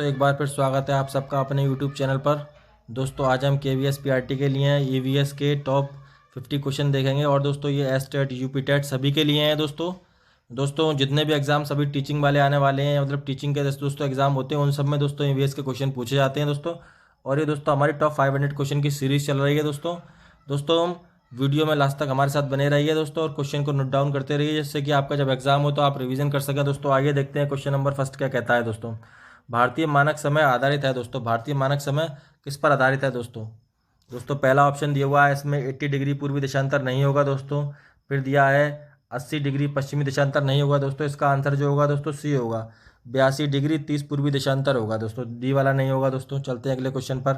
दोस्तों एक बार फिर स्वागत है आप सबका अपने YouTube चैनल पर। दोस्तों आज हम KVS PRT के लिए हैं, EVS के टॉप 50 क्वेश्चन देखेंगे। और दोस्तों ये एस-टेट यूपी टेट सभी के लिए हैं। दोस्तों जितने भी एग्जाम सभी टीचिंग वाले आने वाले हैं, मतलब टीचिंग के दोस्तों एग्जाम होते हैं, उन सब में दोस्तों EVS के क्वेश्चन पूछे जाते हैं दोस्तों। और ये दोस्तों हमारी टॉप 500 क्वेश्चन की सीरीज चल रही है दोस्तों हम वीडियो में लास्ट तक हमारे साथ बने रहिए दोस्तों, और क्वेश्चन को नोट डाउन करते रहिए, जिससे कि आपका जब एग्जाम हो तो आप रिवीजन कर सकें दोस्तों। आइए देखते हैं क्वेश्चन नंबर फर्स्ट क्या कहता है दोस्तों। भारतीय मानक समय आधारित है दोस्तों। भारतीय मानक समय किस पर आधारित है दोस्तों पहला ऑप्शन दिया हुआ है, इसमें 80 डिग्री पूर्वी देशांतर नहीं होगा दोस्तों। फिर दिया है 80 डिग्री पश्चिमी देशांतर नहीं होगा दोस्तों। इसका आंसर जो होगा दोस्तों सी होगा। 82 डिग्री 30 पूर्वी देशांतर होगा दोस्तों। डी वाला नहीं होगा दोस्तों। चलते हैं अगले क्वेश्चन पर,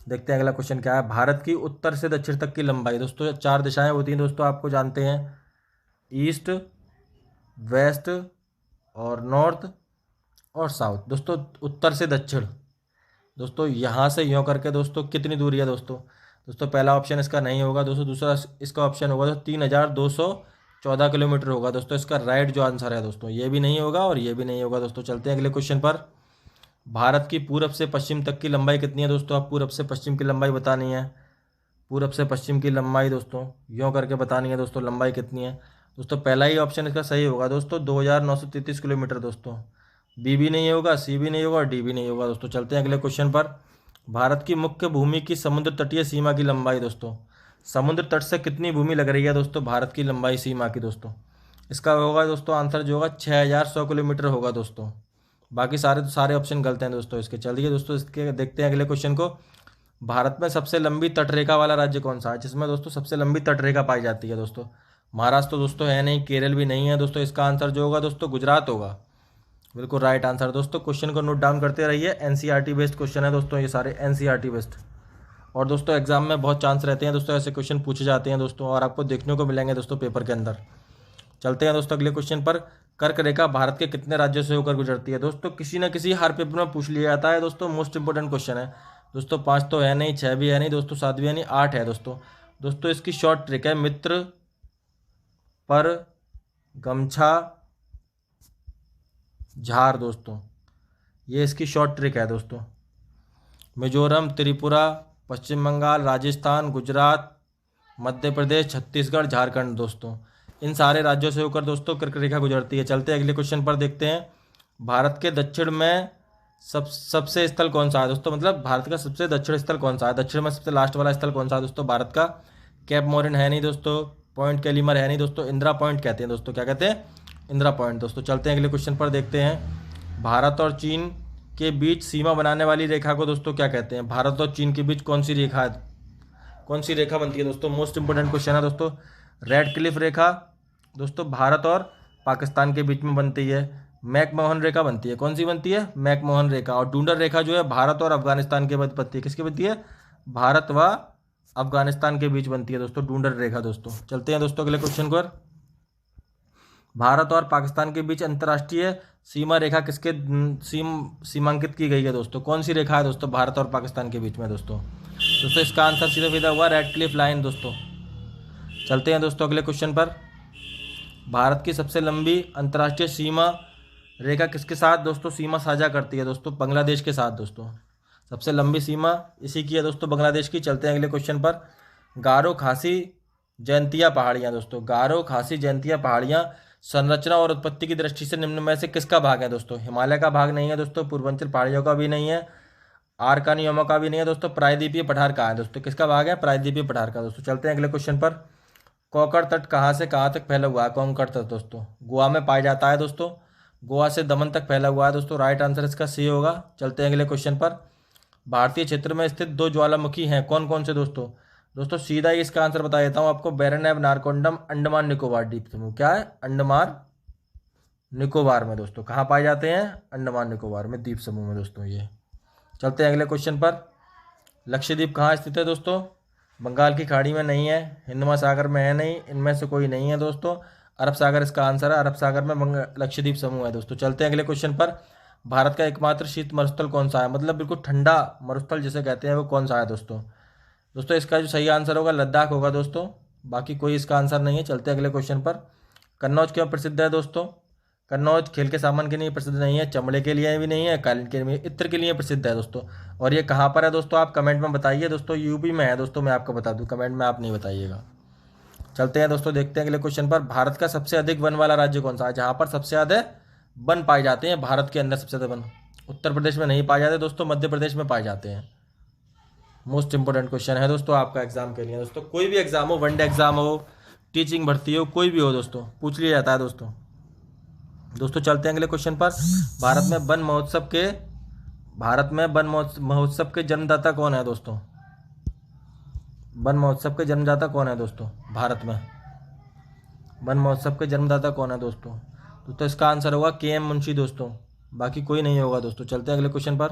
देखते हैं अगला क्वेश्चन क्या है। भारत की उत्तर से दक्षिण तक की लंबाई दोस्तों, 4 दिशाएं होती हैं दोस्तों, आपको जानते हैं, ईस्ट, वेस्ट और नॉर्थ और साउथ। दोस्तों उत्तर से दक्षिण दोस्तों यहाँ से यूँ करके दोस्तों कितनी दूरी है दोस्तों पहला ऑप्शन इसका नहीं होगा दोस्तों। दूसरा इसका ऑप्शन होगा दोस्तों 3214 किलोमीटर होगा दोस्तों। इसका राइट जो आंसर है दोस्तों, ये भी नहीं होगा और ये भी नहीं होगा दोस्तों। चलते हैं अगले क्वेश्चन पर। भारत की पूरब से पश्चिम तक की लंबाई कितनी है दोस्तों। आप पूरब से पश्चिम की लंबाई बतानी है। पूरब से पश्चिम की लंबाई दोस्तों यूँ करके बतानी है दोस्तों, लंबाई कितनी है दोस्तों। पहला ही ऑप्शन इसका सही होगा दोस्तों, 2933 किलोमीटर दोस्तों। बी भी नहीं होगा, सी भी नहीं होगा और डी भी नहीं होगा दोस्तों। चलते हैं अगले क्वेश्चन पर। भारत की मुख्य भूमि की समुद्र तटीय सीमा की लंबाई दोस्तों, समुद्र तट से कितनी भूमि लग रही है दोस्तों भारत की लंबाई सीमा की दोस्तों। इसका होगा दोस्तों आंसर जो होगा 6100 किलोमीटर होगा दोस्तों। बाकी सारे ऑप्शन गलत हैं दोस्तों इसके। चलिए दोस्तों इसके देखते हैं अगले क्वेश्चन को। भारत में सबसे लंबी तटरेखा वाला राज्य कौन सा है, जिसमें दोस्तों सबसे लंबी तटरेखा पाई जाती है दोस्तों। महाराष्ट्र तो दोस्तों है नहीं, केरल भी नहीं है दोस्तों। इसका आंसर जो होगा दोस्तों गुजरात होगा। बिल्कुल राइट आंसर दोस्तों। क्वेश्चन को नोट डाउन करते रहिए, एनसीईआरटी बेस्ड क्वेश्चन है दोस्तों, ये सारे एनसीईआरटी बेस्ड। और दोस्तों एग्जाम में बहुत चांस रहते हैं दोस्तों, ऐसे क्वेश्चन पूछे जाते हैं दोस्तों, और आपको देखने को मिलेंगे दोस्तों पेपर के अंदर। चलते हैं दोस्तों अगले क्वेश्चन पर। कर्क रेखा भारत के कितने राज्यों से होकर गुजरती है दोस्तों। किसी न किसी हर पेपर में पूछ लिया जाता है दोस्तों, मोस्ट इंपोर्टेंट क्वेश्चन है दोस्तों। 5 तो है नहीं, 6 भी है नहीं दोस्तों, 7 भी है नहीं, 8 है दोस्तों इसकी शॉर्ट ट्रिक है मित्र पर गमछा झार दोस्तों, ये इसकी शॉर्ट ट्रिक है दोस्तों। मिजोरम, त्रिपुरा, पश्चिम बंगाल, राजस्थान, गुजरात, मध्य प्रदेश, छत्तीसगढ़, झारखंड दोस्तों, इन सारे राज्यों से होकर दोस्तों कर्क रेखा गुजरती है। चलते हैं अगले क्वेश्चन पर, देखते हैं भारत के दक्षिण में सबसे स्थल कौन सा है दोस्तों, मतलब भारत का सबसे दक्षिण स्थल कौन सा है। दक्षिण में सबसे लास्ट वाला स्थल कौन सा है दोस्तों भारत का। कैप मोरिन है नहीं दोस्तों, पॉइंट कैलीमर है नहीं दोस्तों, इंदिरा पॉइंट कहते हैं दोस्तों। क्या कहते हैं, इंदिरा पॉइंट दोस्तों। चलते हैं अगले क्वेश्चन पर, देखते हैं भारत और चीन के बीच सीमा बनाने वाली रेखा को दोस्तों क्या कहते हैं। भारत और चीन के बीच कौन सी रेखा बनती है दोस्तों, मोस्ट इंपोर्टेंट क्वेश्चन है दोस्तों। रेड क्लिफ रेखा दोस्तों भारत और पाकिस्तान के बीच में बनती है। मैकमोहन रेखा बनती है, कौन सी बनती है, मैकमोहन रेखा। और डूडर रेखा जो है भारत और अफगानिस्तान के बीच बनती है, किसकी बनती है, भारत व अफगानिस्तान के बीच बनती है दोस्तों डूडर रेखा दोस्तों। चलते हैं दोस्तों अगले क्वेश्चन पर। भारत और पाकिस्तान के बीच अंतर्राष्ट्रीय सीमा रेखा किसके सीमांकित की गई है दोस्तों, कौन सी रेखा है दोस्तों भारत और पाकिस्तान के बीच में दोस्तों। इसका आंसर सीधा सीधा हुआ रेड क्लिफ लाइन दोस्तों। चलते हैं दोस्तों अगले क्वेश्चन पर। भारत की सबसे लंबी अंतर्राष्ट्रीय सीमा रेखा किसके साथ दोस्तों सीमा साझा करती है दोस्तों, बांग्लादेश के साथ दोस्तों। सबसे लंबी सीमा इसी की है दोस्तों, बांग्लादेश की। चलते हैं अगले क्वेश्चन पर। गारो खासी जयंतिया पहाड़ियाँ दोस्तों, गारो खासी जयंतिया पहाड़ियाँ संरचना और उत्पत्ति की दृष्टि से निम्न में से किसका भाग है दोस्तों। हिमालय का भाग नहीं है दोस्तों, पूर्वांचल पहाड़ियों का भी नहीं है, आर्कानियोमा का भी नहीं है दोस्तों, प्रायद्वीपीय पठार का है दोस्तों। किसका भाग है, प्रायद्वीपीय पठार का दोस्तों। चलते हैं अगले क्वेश्चन पर। कोंकण तट कहाँ से कहाँ तक फैला हुआ है। कोंकण तट दोस्तों गोवा में पाया जाता है दोस्तों, गोवा से दमन तक फैला हुआ है दोस्तों। राइट आंसर इसका सी होगा। चलते हैं अगले क्वेश्चन पर। भारतीय क्षेत्र में स्थित 2 ज्वालामुखी हैं, कौन कौन से दोस्तों सीधा ही इसका आंसर बता देता हूँ आपको। बैरनेब नारकोंडम अंडमान निकोबार द्वीप समूह, क्या है, अंडमान निकोबार में दोस्तों। कहाँ पाए जाते हैं, अंडमान निकोबार में द्वीप समूह में दोस्तों ये। चलते हैं अगले क्वेश्चन पर। लक्षद्वीप कहाँ स्थित है दोस्तों, बंगाल की खाड़ी में नहीं है, हिंद महासागर में है नहीं, इनमें से कोई नहीं है दोस्तों। अरब सागर इसका आंसर है, अरब सागर में लक्षद्वीप समूह है दोस्तों। चलते हैं अगले क्वेश्चन पर। भारत का एकमात्र शीत मरुस्थल कौन सा है, मतलब बिल्कुल ठंडा मरुस्थल जिसे कहते हैं, वो कौन सा है दोस्तों इसका जो सही आंसर होगा लद्दाख होगा दोस्तों। बाकी कोई इसका आंसर नहीं है। चलते हैं अगले क्वेश्चन पर। कन्नौज क्यों प्रसिद्ध है दोस्तों। कन्नौज खेल के सामान के लिए प्रसिद्ध नहीं है, चमड़े के लिए भी नहीं है, कालीन के लिए, इत्र के लिए प्रसिद्ध है दोस्तों। और ये कहाँ पर है दोस्तों, आप कमेंट में बताइए दोस्तों। यूपी में है दोस्तों, मैं आपको बता दूं, कमेंट में आप नहीं बताइएगा। चलते हैं दोस्तों, देखते हैं अगले क्वेश्चन पर। भारत का सबसे अधिक वन वाला राज्य कौन सा है, जहाँ पर सबसे ज़्यादा वन पाए जाते हैं भारत के अंदर सबसे ज़्यादा वन? उत्तर प्रदेश में नहीं पाए जाते दोस्तों, मध्य प्रदेश में पाए जाते हैं। मोस्ट इंपॉर्टेंट क्वेश्चन है दोस्तों आपका एग्जाम के लिए दोस्तों। कोई भी एग्जाम हो, वनडे एग्जाम हो, टीचिंग भर्ती हो, कोई भी हो दोस्तों, पूछ लिया जाता है दोस्तों। दोस्तों चलते हैं अगले क्वेश्चन पर। भारत में वन महोत्सव के जन्मदाता कौन है दोस्तों? वन महोत्सव के जन्मदाता कौन है दोस्तों भारत में? वन महोत्सव के जन्मदाता कौन है दोस्तों? तो इसका आंसर होगा के.एम. मुंशी दोस्तों, बाकी कोई नहीं होगा दोस्तों। चलते हैं अगले क्वेश्चन पर।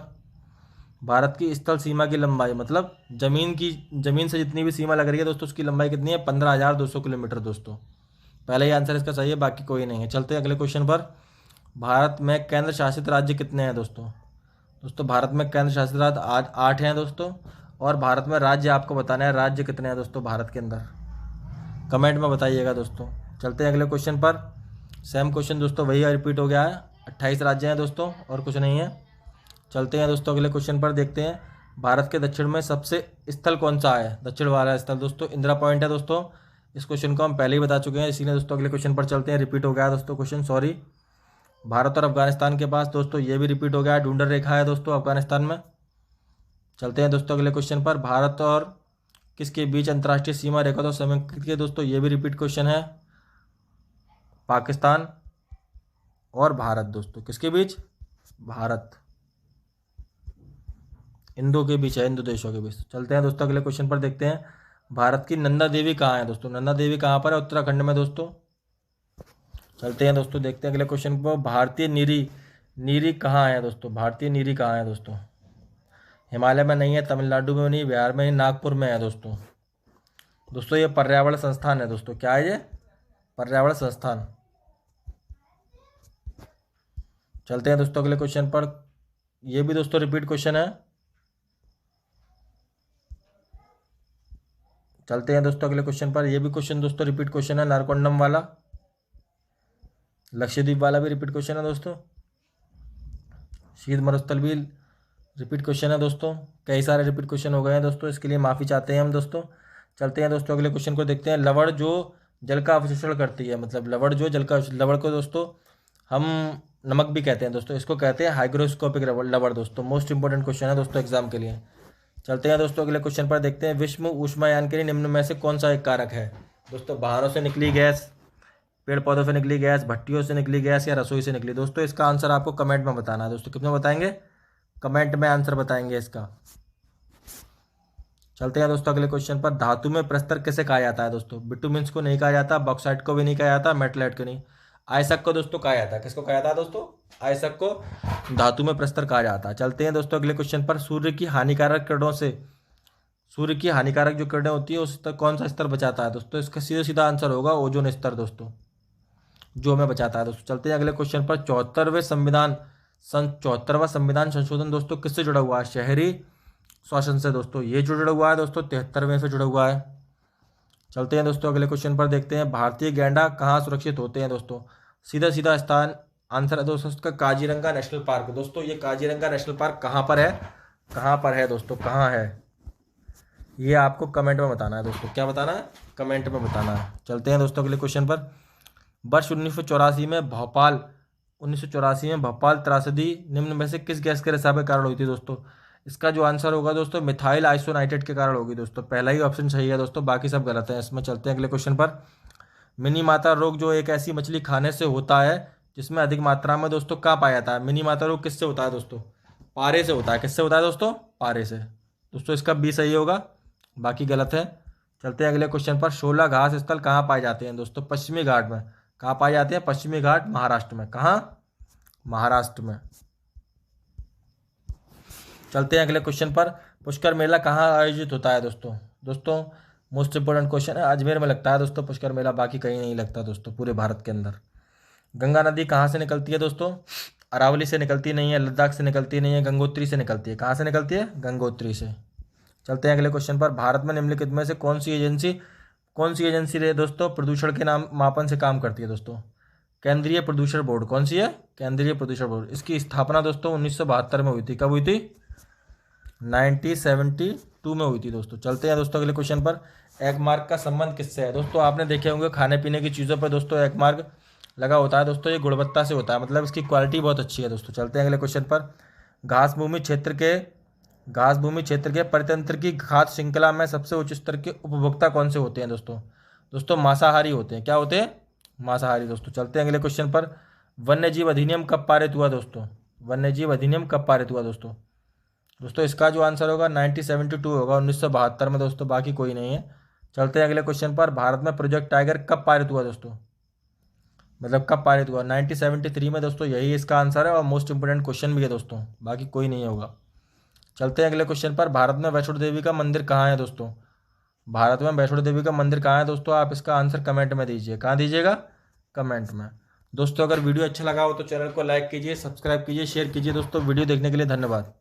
भारत की स्थल सीमा की लंबाई, मतलब जमीन से जितनी भी सीमा लग रही है दोस्तों, उसकी लंबाई कितनी है? 15,200 किलोमीटर दोस्तों। पहले ही आंसर इसका सही है, बाकी कोई नहीं है। चलते हैं अगले क्वेश्चन पर। भारत में केंद्र शासित राज्य कितने हैं दोस्तों? भारत में केंद्र शासित राज्य 8 हैं दोस्तों। और भारत में राज्य आपको बताना है, राज्य कितने हैं दोस्तों भारत के अंदर, कमेंट में बताइएगा दोस्तों। चलते हैं अगले क्वेश्चन पर। सेम क्वेश्चन दोस्तों वही रिपीट हो गया है, 28 राज्य हैं दोस्तों और कुछ नहीं है। चलते हैं दोस्तों अगले क्वेश्चन पर, देखते हैं भारत के दक्षिण में सबसे स्थल कौन सा है? दक्षिण वाला स्थल दोस्तों इंदिरा पॉइंट है दोस्तों। इस क्वेश्चन को हम पहले ही बता चुके हैं, इसीलिए दोस्तों अगले क्वेश्चन पर चलते हैं। रिपीट हो गया है दोस्तों क्वेश्चन, सॉरी। भारत और अफगानिस्तान के पास दोस्तों ये भी रिपीट हो गया है, ढूंढर रेखा है दोस्तों अफगानिस्तान में। चलते हैं दोस्तों अगले क्वेश्चन पर। भारत और किसके बीच अंतर्राष्ट्रीय सीमा रेखा तो समेकित की दोस्तों, ये भी रिपीट क्वेश्चन है। पाकिस्तान और भारत दोस्तों, किसके बीच? भारत, इंडो के बीच है, हिंदू देशों के बीच। चलते हैं दोस्तों अगले क्वेश्चन पर, देखते हैं भारत की नंदा देवी कहाँ है दोस्तों? नंदा देवी कहाँ पर है? उत्तराखंड में दोस्तों। चलते हैं दोस्तों, देखते हैं अगले क्वेश्चन पर। भारतीय नीरी कहाँ है दोस्तों? भारतीय नीरी कहाँ है दोस्तों? हिमालय में नहीं है, तमिलनाडु में नहीं, बिहार में नहीं, नागपुर में है दोस्तों। ये पर्यावरण संस्थान है दोस्तों। क्या है ये? पर्यावरण संस्थान। चलते हैं दोस्तों अगले क्वेश्चन पर। ये भी दोस्तों रिपीट क्वेश्चन है। चलते हैं दोस्तों अगले क्वेश्चन पर। ये भी क्वेश्चन दोस्तों रिपीट क्वेश्चन है, नारकोंडम वाला। लक्षद्वीप वाला भी रिपीट क्वेश्चन है दोस्तों। शीत मरुस्थल भी रिपीट क्वेश्चन है दोस्तों। कई सारे रिपीट क्वेश्चन हो गए हैं दोस्तों, इसके लिए माफ़ी चाहते हैं हम दोस्तों। चलते हैं दोस्तों अगले क्वेश्चन को, देखते हैं। लवण जो जल का अवशोषण करती है, मतलब लवण को दोस्तों हम नमक भी कहते हैं दोस्तों, इसको कहते हैं हाइग्रोस्कोपिक लवण दोस्तों। मोस्ट इंपॉर्टेंट क्वेश्चन है दोस्तों एग्जाम के लिए। चलते हैं दोस्तों अगले क्वेश्चन पर, देखते हैं विश्व ऊष्मायान के लिए निम्न में से कौन सा एक कारक है दोस्तों? वाहनों से निकली गैस, पेड़ पौधों से निकली गैस, भट्टियों से निकली गैस, या रसोई से निकली? दोस्तों इसका आंसर आपको कमेंट में बताना है दोस्तों। कितने बताएंगे? कमेंट में आंसर बताएंगे इसका। चलते हैं दोस्तों अगले क्वेश्चन पर। धातु में प्रस्तर किसे कहा जाता है दोस्तों? बिटुमिन्स को नहीं कहा जाता, बॉक्साइट को भी नहीं कहा जाता, मेटलाइट को नहीं, आयसक को दोस्तों कहा जाता है। किसको कहा जाता है दोस्तों? आयसक को धातु में प्रस्तर कहा जाता है। चलते हैं दोस्तों अगले क्वेश्चन पर। सूर्य की हानिकारक जो किरणें होती है उस कौन सा स्तर बचाता है दोस्तों? इसका सीधा सीधा आंसर होगा ओजोन स्तर दोस्तों, जो हमें बचाता है दोस्तों। चलते हैं अगले क्वेश्चन पर। 74वां संविधान संशोधन दोस्तों किससे जुड़ा हुआ है? शहरी शासन से दोस्तों, ये जो जुड़ा हुआ है दोस्तों 73वें से जुड़ा हुआ है। चलते हैं दोस्तों अगले क्वेश्चन पर, देखते हैं भारतीय गैंडा कहाँ सुरक्षित होते हैं दोस्तों? सीधा सीधा स्थान आंसर है दोस्तों इसका काजीरंगा नेशनल पार्क दोस्तों। ये काजीरंगा नेशनल पार्क कहाँ पर है? कहाँ पर है दोस्तों, कहाँ है? ये आपको कमेंट में बताना है दोस्तों। क्या बताना है? कमेंट में बताना है। चलते हैं दोस्तों अगले क्वेश्चन पर। वर्ष 1984 में भोपाल त्रासदी निम्न में से किस गैस के रिसाव के कारण हुई थी दोस्तों? इसका जो आंसर होगा दोस्तों मिथाइल आइसोनाइट्रेट के कारण होगी दोस्तों। पहला ही ऑप्शन सही है दोस्तों, बाकी सब गलत है इसमें। चलते हैं अगले क्वेश्चन पर। मिनी माता रोग जो एक ऐसी मछली खाने से होता है जिसमें अधिक मात्रा में दोस्तों कहाँ पाया जाता है? मिनी माता रोग किससे होता है दोस्तों? पारे से होता है। किससे होता है दोस्तों? पारे से दोस्तों। इसका बी सही होगा, बाकी गलत है। चलते हैं अगले क्वेश्चन पर। 16 घास स्थल कहाँ पाए जाते हैं दोस्तों? पश्चिमी घाट में। कहाँ पाए जाते हैं? पश्चिमी घाट महाराष्ट्र में। कहाँ? महाराष्ट्र में। चलते हैं अगले क्वेश्चन पर। पुष्कर मेला कहाँ आयोजित होता है दोस्तों मोस्ट इंपोर्टेंट क्वेश्चन है। अजमेर में लगता है दोस्तों पुष्कर मेला, बाकी कहीं नहीं लगता दोस्तों पूरे भारत के अंदर। गंगा नदी कहाँ से निकलती है दोस्तों? अरावली से निकलती नहीं है, लद्दाख से निकलती नहीं है, गंगोत्री से निकलती है। कहाँ से निकलती है? गंगोत्री से। चलते हैं अगले क्वेश्चन पर। भारत में निम्नलिखित में से कौन सी एजेंसी रहे दोस्तों प्रदूषण के नाम मापन से काम करती है दोस्तों? केंद्रीय प्रदूषण बोर्ड कौन सी है? केंद्रीय प्रदूषण बोर्ड। इसकी स्थापना दोस्तों 1972 में हुई थी। कब हुई थी? 1972 में हुई थी दोस्तों। चलते हैं दोस्तों अगले क्वेश्चन पर। एक मार्क का संबंध किससे है? दोस्तों आपने देखे होंगे खाने पीने की चीज़ों पर दोस्तों एक मार्क लगा होता है दोस्तों, ये गुणवत्ता से होता है, मतलब इसकी क्वालिटी बहुत अच्छी है दोस्तों। चलते हैं अगले क्वेश्चन पर। घास भूमि क्षेत्र के परितंत्र की खाद्य श्रृंखला में सबसे उच्च स्तर के उपभोक्ता कौन से होते हैं दोस्तों? दोस्तों मांसाहारी होते हैं। क्या होते हैं? मांसाहारी दोस्तों। चलते हैं अगले क्वेश्चन पर। वन्यजीव अधिनियम कब पारित हुआ दोस्तों? वन्यजीव अधिनियम कब पारित हुआ दोस्तों? दोस्तों इसका जो आंसर होगा 1972 होगा, 1972 में दोस्तों, बाकी कोई नहीं है। चलते हैं अगले क्वेश्चन पर। भारत में प्रोजेक्ट टाइगर कब पारित हुआ दोस्तों? मतलब कब पारित हुआ? 1973 में दोस्तों, यही इसका आंसर है और मोस्ट इंपोर्टेंट क्वेश्चन भी है दोस्तों, बाकी कोई नहीं होगा। चलते हैं अगले क्वेश्चन पर। भारत में वैष्णो देवी का मंदिर कहाँ है दोस्तों? भारत में वैष्णो देवी का मंदिर कहाँ है दोस्तों? आप इसका आंसर कमेंट में दीजिए। कहाँ दीजिएगा? कमेंट में। दोस्तों अगर वीडियो अच्छा लगा हो तो चैनल को लाइक कीजिए, सब्सक्राइब कीजिए, शेयर कीजिए। दोस्तों वीडियो देखने के लिए धन्यवाद।